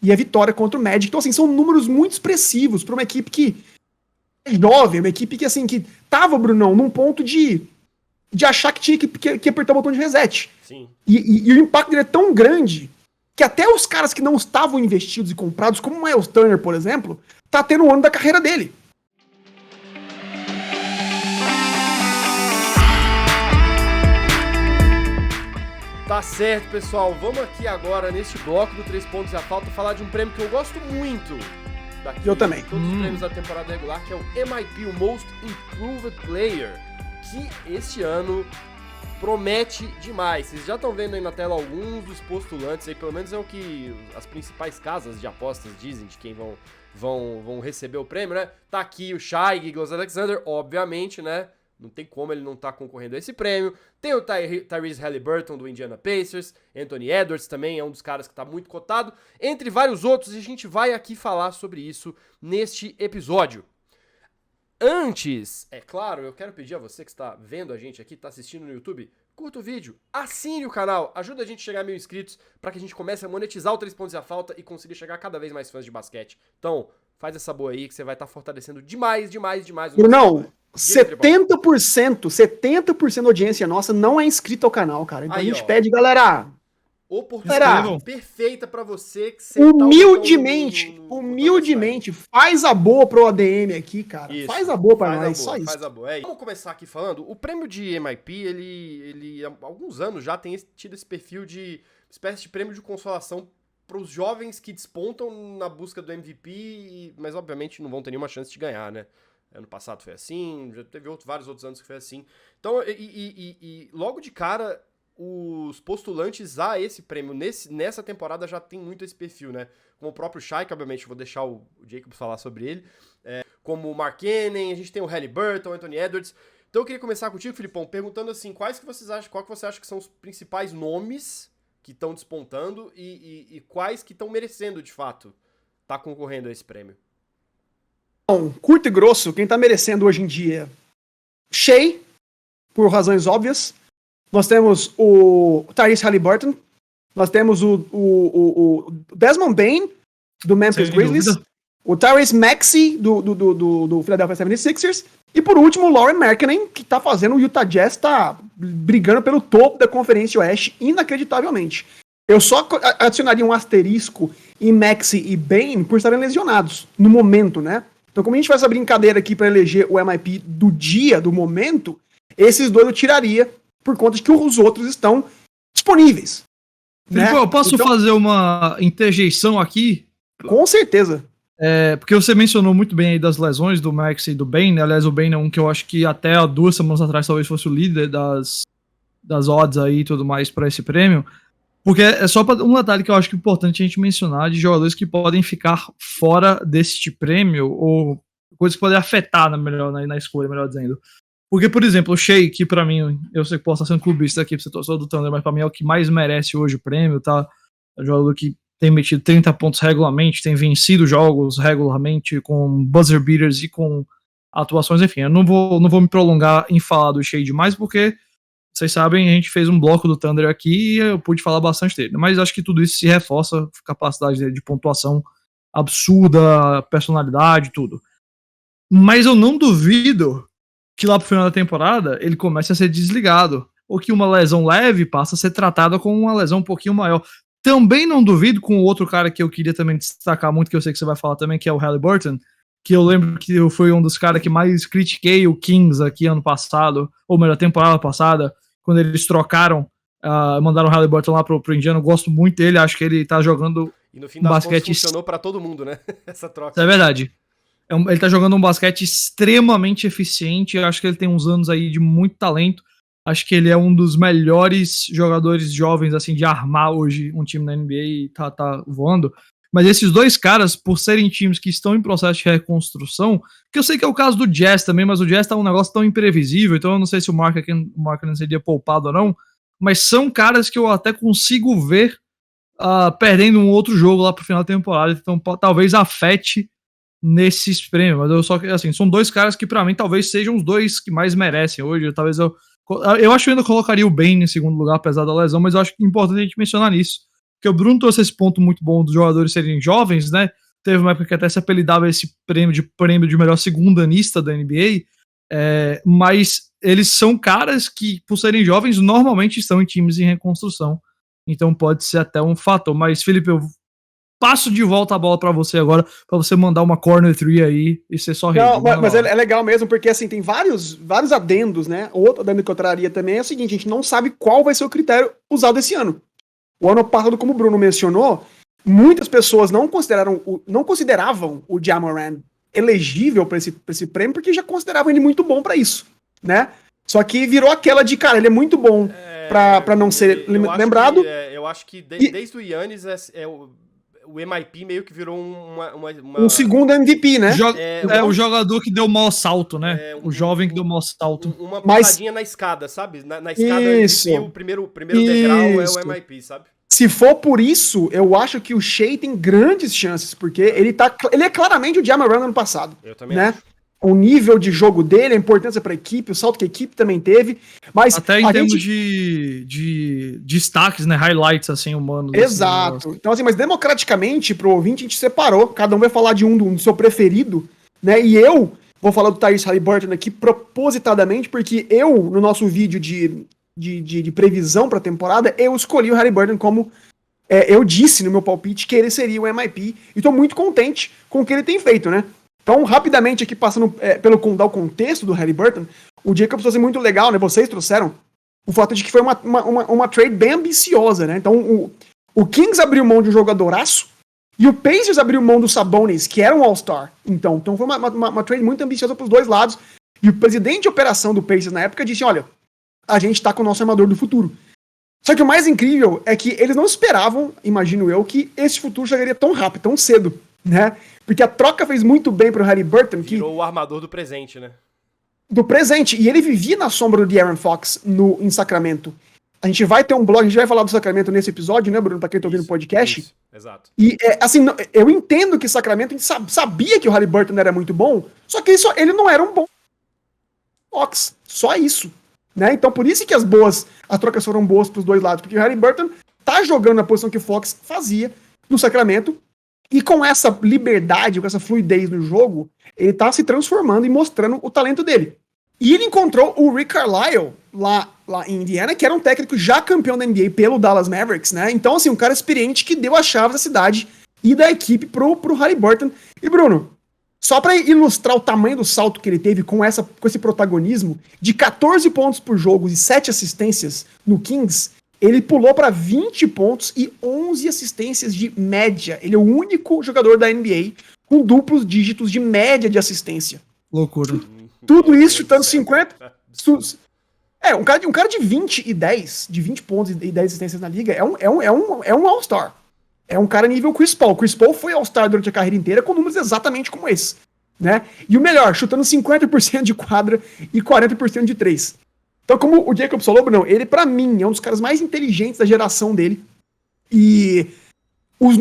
e a vitória contra o Magic. Então, assim, são números muito expressivos para uma equipe que é jovem, uma equipe que, assim, que tava, Brunão, num ponto de achar que tinha que apertar o botão de reset. Sim. E o impacto dele é tão grande que até os caras que não estavam investidos e comprados, como o Miles Turner, por exemplo, tá tendo o ano da carreira dele. Tá certo, pessoal. Vamos aqui agora, neste bloco do 3 pontos e a falta, falar de um prêmio que eu gosto muito daqui. Eu também. Todos os prêmios da temporada regular, que é o MIP, o Most Improved Player, que este ano promete demais. Vocês já estão vendo aí na tela alguns dos postulantes aí, pelo menos é o que as principais casas de apostas dizem de quem vão receber o prêmio, né? Tá aqui o Shai Gilgeous-Alexander, obviamente, né? Não tem como ele não estar concorrendo a esse prêmio. Tem o Tyrese Haliburton do Indiana Pacers, Anthony Edwards também é um dos caras que está muito cotado, entre vários outros, e a gente vai aqui falar sobre isso neste episódio. Antes, é claro, eu quero pedir a você que está vendo a gente aqui, está assistindo no YouTube, curta o vídeo, assine o canal, ajuda a gente a chegar a 1.000 inscritos para que a gente comece a monetizar o 3 pontos e a falta e consiga chegar a cada vez mais fãs de basquete. Então, faz essa boa aí que você vai estar fortalecendo demais o Brunão, 70% da audiência nossa não é inscrita ao canal, cara. Então aí, a gente pede, galera, oportunidade perfeita pra você que humildemente, faz a boa pro ADM aqui, cara. Isso, faz a boa pra nós, só isso. Faz a boa. Vamos começar aqui falando, o prêmio de MIP, ele há alguns anos já tem tido esse perfil de espécie de prêmio de consolação pros jovens que despontam na busca do MVP, mas obviamente não vão ter nenhuma chance de ganhar, né? Ano passado foi assim, já teve vários outros anos que foi assim. Então, logo de cara, os postulantes a esse prêmio nessa temporada já tem muito esse perfil, né? Como o próprio Shai, que obviamente eu vou deixar o Jacob falar sobre ele, como o Mark Cannon, a gente tem o Haliburton, o Anthony Edwards. Então eu queria começar contigo, Filipão, perguntando assim, qual que você acha que são os principais nomes que estão despontando e quais que estão merecendo, de fato, estar concorrendo a esse prêmio? Bom, curto e grosso, quem tá merecendo hoje em dia, Shai, por razões óbvias. Nós temos o Tyrese Haliburton, nós temos o Desmond Bane, do Memphis Grizzlies, o Tyrese Maxey, do Philadelphia 76ers, e por último o Lauri Markkanen, que tá fazendo o Utah Jazz, tá brigando pelo topo da Conferência Oeste, inacreditavelmente. Eu só adicionaria um asterisco em Maxey e Bane por estarem lesionados, no momento, né? Então, como a gente faz essa brincadeira aqui para eleger o MIP do dia, do momento, esses dois eu tiraria por conta de que os outros estão disponíveis. Felipe, né? Eu posso fazer uma interjeição aqui? Com certeza. Porque você mencionou muito bem aí das lesões do Max e do Bane. Aliás, o Bane é um que eu acho que até há 2 semanas atrás talvez fosse o líder das odds aí e tudo mais para esse prêmio. Porque é só um detalhe que eu acho que é importante a gente mencionar de jogadores que podem ficar fora deste prêmio ou coisas que podem afetar na escolha, melhor dizendo. Porque, por exemplo, o Shai, que pra mim, eu sei que posso estar sendo clubista aqui pra ser torcedor do Thunder, mas pra mim é o que mais merece hoje o prêmio, tá? É um jogador que tem metido 30 pontos regularmente, tem vencido jogos regularmente com buzzer beaters e com atuações, enfim. Eu não vou me prolongar em falar do Shai demais, porque vocês sabem, a gente fez um bloco do Thunder aqui e eu pude falar bastante dele. Mas acho que tudo isso se reforça, a capacidade dele de pontuação absurda, personalidade, tudo. Mas eu não duvido que lá pro final da temporada ele comece a ser desligado, ou que uma lesão leve passa a ser tratada como uma lesão um pouquinho maior. Também não duvido com o outro cara que eu queria também destacar muito, que eu sei que você vai falar também, que é o Haliburton, que eu lembro que eu fui um dos caras que mais critiquei o Kings aqui ano passado, ou melhor, temporada passada, quando eles trocaram, mandaram o Haliburton lá pro Indiana. Eu gosto muito dele, acho que ele tá jogando e no fim das basquete funcionou pra todo mundo, né? Essa troca. É verdade. Ele tá jogando um basquete extremamente eficiente, eu acho que ele tem uns anos aí de muito talento, acho que ele é um dos melhores jogadores jovens, assim, de armar hoje um time na NBA e tá voando. Mas esses dois caras, por serem times que estão em processo de reconstrução, que eu sei que é o caso do Jazz também, mas o Jazz tá um negócio tão imprevisível, então eu não sei se o Markkanen seria poupado ou não, mas são caras que eu até consigo ver perdendo um outro jogo lá pro final da temporada, então talvez afete nesses prêmios, mas eu só que, assim, são dois caras que pra mim talvez sejam os dois que mais merecem hoje, talvez eu acho que eu ainda colocaria o Bane em segundo lugar, apesar da lesão, mas eu acho que é importante a gente mencionar nisso, porque o Bruno trouxe esse ponto muito bom dos jogadores serem jovens, né? Teve uma época que até se apelidava esse prêmio de melhor segundanista da NBA, mas eles são caras que, por serem jovens, normalmente estão em times em reconstrução. Então pode ser até um fator. Mas, Felipe, eu passo de volta a bola pra você agora, pra você mandar uma corner 3 aí e ser só rei. Não, mas é legal mesmo, porque assim, tem vários adendos, né? Outro adendo que eu traria também é o seguinte, a gente não sabe qual vai ser o critério usado esse ano. O ano passado, como o Bruno mencionou, muitas pessoas não consideravam o Ja Morant elegível para esse prêmio, porque já consideravam ele muito bom para isso, né? Só que virou aquela de, cara, ele é muito bom para não ser lembrado. Eu acho que desde o Giannis o MIP meio que virou um segundo MVP, né? O jogador que deu o maior salto, né? O jovem que deu o maior salto. Uma passadinha na escada, sabe? Na escada isso. MVP, o primeiro degrau é o MIP, sabe? Se for por isso, eu acho que o Shai tem grandes chances, porque ele é claramente o Ja Morant ano passado. Eu também né? acho. O nível de jogo dele, a importância para a equipe, o salto que a equipe também teve, mas até em termos de destaques, né, highlights assim humanos. Exato. Então assim, mas democraticamente pro ouvinte a gente separou, cada um vai falar de um do seu preferido, né? E eu vou falar do Tyrese Haliburton aqui propositadamente, porque eu no nosso vídeo de previsão para a temporada, eu escolhi o Haliburton como eu disse no meu palpite que ele seria o MIP e tô muito contente com o que ele tem feito, né? Então, rapidamente aqui, passando dar o contexto do Haliburton, o Jacobs trouxe muito legal, né? Vocês trouxeram o fato de que foi uma trade bem ambiciosa, né? Então, o Kings abriu mão de um jogadoraço e o Pacers abriu mão do Sabonis, que era um All-Star. Então foi uma trade muito ambiciosa pros dois lados. E o presidente de operação do Pacers na época disse, olha, a gente tá com o nosso armador do futuro. Só que o mais incrível é que eles não esperavam, imagino eu, que esse futuro chegaria tão rápido, tão cedo, né? Porque a troca fez muito bem pro Haliburton. Virou o armador do presente, né? Do presente. E ele vivia na sombra do De'Aaron Fox em Sacramento. A gente vai ter um blog, a gente vai falar do Sacramento nesse episódio, né, Bruno? Pra quem tá ouvindo o podcast. Isso, exato. E, assim, eu entendo que Sacramento a gente sabia que o Haliburton era muito bom, só que ele não era um bom Fox. Só isso. Né? Então, por isso que as trocas foram boas pros dois lados. Porque o Haliburton tá jogando na posição que o Fox fazia no Sacramento. E com essa liberdade, com essa fluidez no jogo, ele tá se transformando e mostrando o talento dele. E ele encontrou o Rick Carlisle lá em Indiana, que era um técnico já campeão da NBA pelo Dallas Mavericks, né? Então, assim, um cara experiente que deu a chave da cidade e da equipe pro Haliburton. E, Bruno, só pra ilustrar o tamanho do salto que ele teve com esse protagonismo, de 14 pontos por jogo e 7 assistências no Kings, ele pulou para 20 pontos e 11 assistências de média. Ele é o único jogador da NBA com duplos dígitos de média de assistência. Loucura. Tudo isso chutando 50... Um cara de 20 e 10, de 20 pontos e 10 assistências na liga, é um All-Star. É um cara nível Chris Paul. Chris Paul foi All-Star durante a carreira inteira com números exatamente como esse. Né? E o melhor, chutando 50% de quadra e 40% de 3. Então, como o Jacob falou, Bruno, ele, pra mim, é um dos caras mais inteligentes da geração dele. E os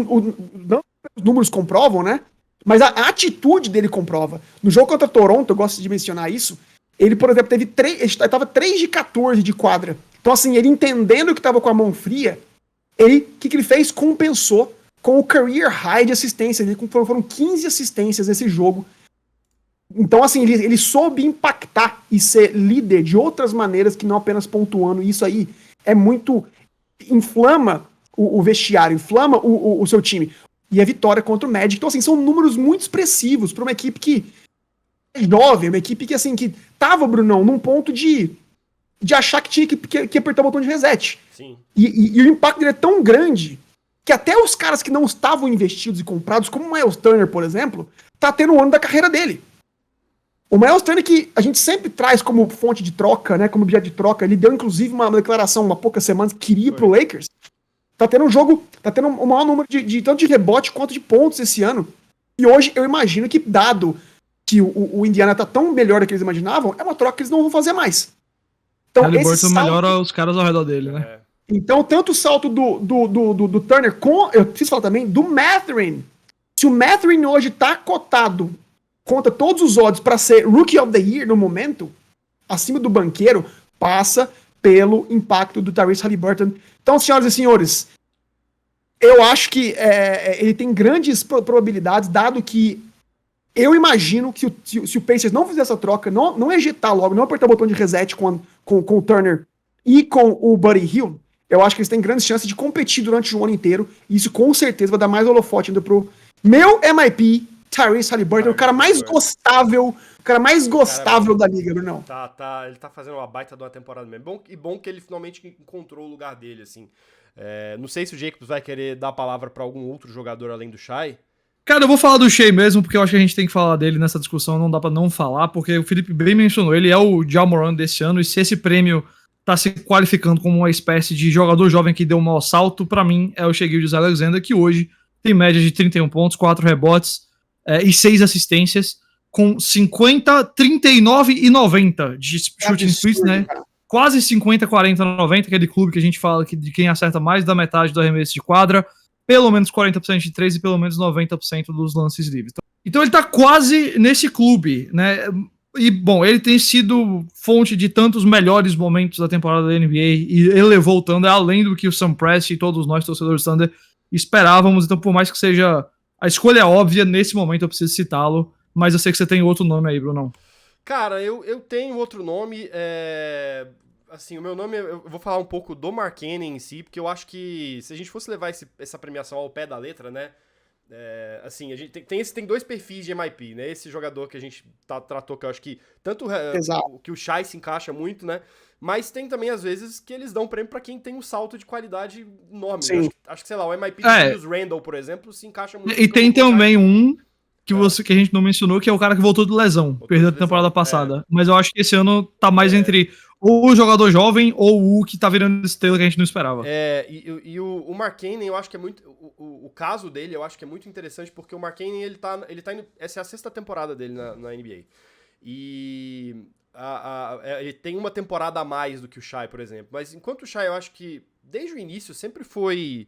números comprovam, né? Mas a atitude dele comprova. No jogo contra Toronto, eu gosto de mencionar isso, ele, por exemplo, estava 3 de 14 de quadra. Então, assim, ele entendendo que estava com a mão fria, o que ele fez? Compensou com o career high de assistência. Foram 15 assistências nesse jogo. Então, assim, ele soube impactar e ser líder de outras maneiras que não apenas pontuando. E isso aí é muito... inflama o vestiário, inflama o seu time. E a vitória contra o Magic. Então, assim, são números muito expressivos para uma equipe que é jovem, uma equipe que, assim, que tava, Brunão, num ponto de achar que tinha que apertar o botão de reset. Sim. E o impacto dele é tão grande que até os caras que não estavam investidos e comprados, como o Miles Turner, por exemplo, tá tendo o ano da carreira dele. O Miles Turner, que a gente sempre traz como fonte de troca, né, como objeto de troca, ele deu inclusive uma declaração há poucas semanas que queria ir pro Lakers. Tá tendo o maior número de tanto de rebote quanto de pontos esse ano. E hoje eu imagino que, dado que o Indiana tá tão melhor do que eles imaginavam, é uma troca que eles não vão fazer mais. Então, Haliburton melhora os caras ao redor dele, né? Então, tanto o salto do Turner eu preciso falar também do Mathurin. Se o Mathurin hoje tá cotado contra todos os odds para ser Rookie of the Year no momento, acima do banqueiro, passa pelo impacto do Tyrese Haliburton. Então, senhoras e senhores, eu acho que ele tem grandes probabilidades, dado que eu imagino que se o Pacers não fizer essa troca, não ejetar logo, não apertar o botão de reset com o Turner e com o Buddy Hield, eu acho que eles têm grandes chances de competir durante o ano inteiro, e isso com certeza vai dar mais holofote ainda pro meu MIP, Tyrese Haliburton, o cara mais gostável da liga, Brunão. Ele tá fazendo uma baita de uma temporada mesmo. Bom que ele finalmente encontrou o lugar dele, assim. Não sei se o Jacobs vai querer dar a palavra pra algum outro jogador além do Shai. Cara, eu vou falar do Shai mesmo, porque eu acho que a gente tem que falar dele nessa discussão, não dá pra não falar, porque o Felipe bem mencionou, ele é o Ja Morant desse ano, e se esse prêmio tá se qualificando como uma espécie de jogador jovem que deu um mau salto, pra mim é o Shai Gilgeous-Alexander, que hoje tem média de 31 pontos, 4 rebotes e 6 assistências, com 50, 39 e 90 de shooting splits, né? Cara. Quase 50, 40, 90, aquele clube que a gente fala que de quem acerta mais da metade do arremesso de quadra, pelo menos 40% de 3 e pelo menos 90% dos lances livres. Então ele tá quase nesse clube, né? E, bom, ele tem sido fonte de tantos melhores momentos da temporada da NBA e elevou o Thunder além do que o Sam Presti e todos nós, torcedores do Thunder, esperávamos. Então, por mais que seja a escolha óbvia, nesse momento eu preciso citá-lo, mas eu sei que você tem outro nome aí, Brunão. Cara, eu tenho outro nome, assim, o meu nome, eu vou falar um pouco do Markkanen em si, porque eu acho que se a gente fosse levar essa premiação ao pé da letra, né, assim, a gente tem dois perfis de MIP, né, esse jogador que a gente tratou, que eu acho que tanto que o Shai se encaixa muito, né, mas tem também, às vezes, que eles dão prêmio pra quem tem um salto de qualidade enorme. Acho que, sei lá, o MIP do Julius Randle, por exemplo, se encaixa muito. E tem também um que a gente não mencionou, que é o cara que voltou de lesão, perdeu a temporada passada. Mas eu acho que esse ano tá mais entre ou o jogador jovem ou o que tá virando estrela que a gente não esperava. E o Markkanen, eu acho que é muito... O caso dele, eu acho que é muito interessante, porque o Markkanen, ele tá indo... Essa é a 6ª temporada dele na NBA. E ele tem uma temporada a mais do que o Shai, por exemplo. Mas enquanto o Shai, eu acho que desde o início sempre foi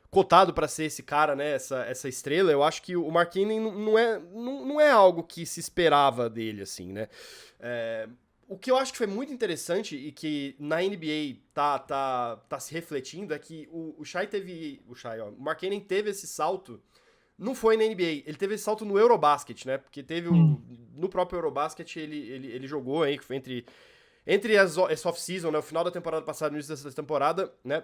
cotado para ser esse cara, né, essa estrela, eu acho que o Markkanen não é algo que se esperava dele, assim, né. O que eu acho que foi muito interessante e que na NBA tá se refletindo é que o Markkanen teve esse salto, não foi na NBA, ele teve esse salto no Eurobasket, né, porque teve no próprio Eurobasket ele jogou aí entre essa off-season, né, o final da temporada passada e o início dessa temporada, né.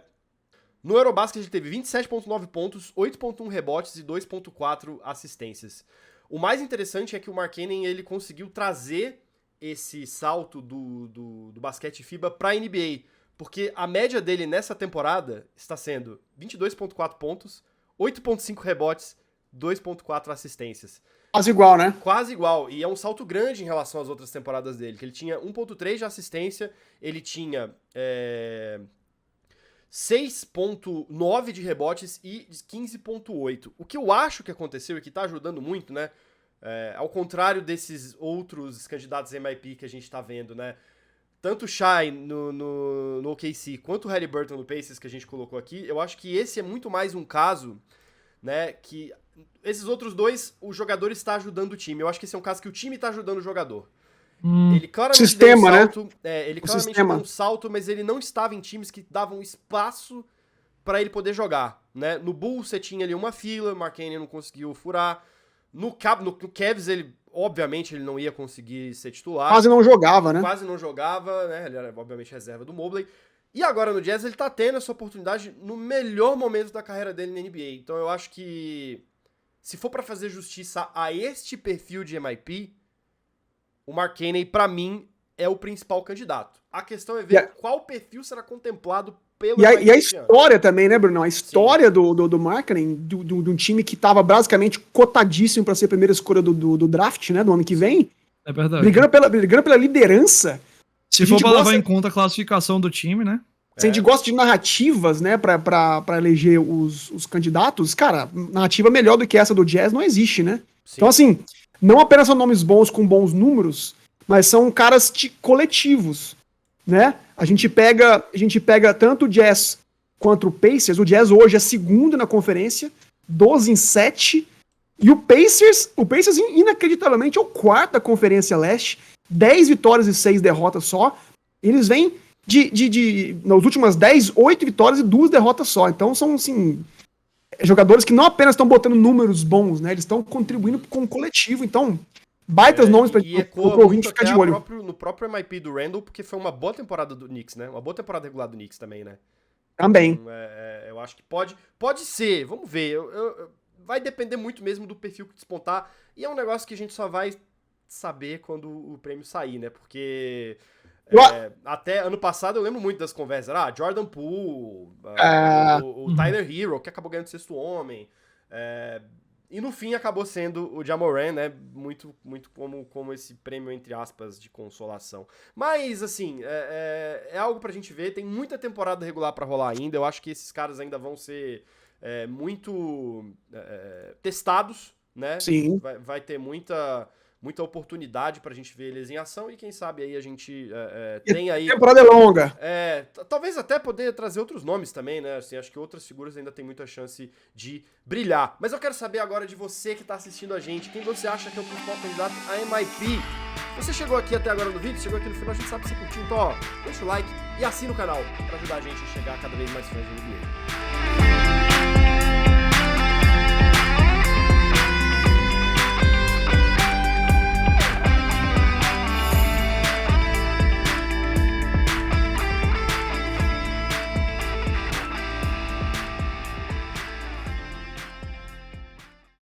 No Eurobasket ele teve 27.9 pontos, 8.1 rebotes e 2.4 assistências. O mais interessante é que o Markkanen, ele conseguiu trazer esse salto do basquete FIBA pra NBA, porque a média dele nessa temporada está sendo 22.4 pontos, 8.5 rebotes, 2.4 assistências. Quase igual, né? Quase igual, e é um salto grande em relação às outras temporadas dele, que ele tinha 1.3 de assistência, ele tinha 6.9 de rebotes e 15.8. O que eu acho que aconteceu e que tá ajudando muito, né? Ao contrário desses outros candidatos MIP que a gente tá vendo, né? Tanto o Shai no OKC quanto o Haliburton no Pacers que a gente colocou aqui, eu acho que esse é muito mais um caso, né? Que esses outros dois, o jogador está ajudando o time. Eu acho que esse é um caso que o time tá ajudando o jogador. Ele claramente deu um salto, né? Ele claramente deu um salto, mas ele não estava em times que davam espaço para ele poder jogar, né? No Bulls você tinha ali uma fila, o Markkanen não conseguiu furar. No Cavs, ele, obviamente, ele não ia conseguir ser titular. Quase não jogava, né? Quase não jogava, né? Ele era, obviamente, reserva do Mobley. E agora no Jazz ele tá tendo essa oportunidade no melhor momento da carreira dele na NBA. Então eu acho que, se for pra fazer justiça a este perfil de MIP, o Markkanen, pra mim, é o principal candidato. A questão é ver qual perfil será contemplado pelo MIP. E a história também, né, Bruno? A história do Markkanen, de um time que tava basicamente cotadíssimo pra ser a primeira escolha do draft, né, do ano que vem. É verdade. Brigando pela liderança. Se for pra levar em conta a classificação do time, né? Se a gente gosta de narrativas, né, pra eleger os candidatos, cara, narrativa melhor do que essa do Jazz não existe, né? Sim. Então, assim, não apenas são nomes bons com bons números, mas são caras coletivos, né? A gente pega tanto o Jazz quanto o Pacers. O Jazz hoje é segundo na conferência, 12-7, e o Pacers inacreditavelmente é o quarto da Conferência Leste, 10 vitórias e 6 derrotas só. Eles vêm nas últimas 10, 8 vitórias e 2 derrotas só. Então são, assim, jogadores que não apenas estão botando números bons, né? Eles estão contribuindo com o coletivo. Então, baitas nomes pra E ecoa o ouvinte muito ficar até de olho. no próprio MIP do Randall, porque foi uma boa temporada do Knicks, né? Uma boa temporada regular do Knicks também, né? Também. Então, eu acho que pode ser, vamos ver. Vai depender muito mesmo do perfil que despontar. E é um negócio que a gente só vai saber quando o prêmio sair, né? Porque até ano passado eu lembro muito das conversas. Jordan Poole, o Tyler Hero, que acabou ganhando o sexto homem. E no fim acabou sendo o Ja Morant, né? Muito, muito como esse prêmio, entre aspas, de consolação. Mas, assim, é algo pra gente ver. Tem muita temporada regular pra rolar ainda. Eu acho que esses caras ainda vão ser muito testados, né? Sim. Vai ter muita oportunidade pra gente ver eles em ação. E quem sabe aí a gente tem aí... A temporada é longa. Talvez até poder trazer outros nomes também, né? Assim, acho que outras figuras ainda tem muita chance de brilhar. Mas eu quero saber agora de você que tá assistindo a gente, quem você acha que é o principal candidato a MIP? Você chegou aqui até agora no vídeo, chegou aqui no final, a gente sabe que você curtiu, então deixa o like e assina o canal pra ajudar a gente a chegar a cada vez mais fãs do NBA.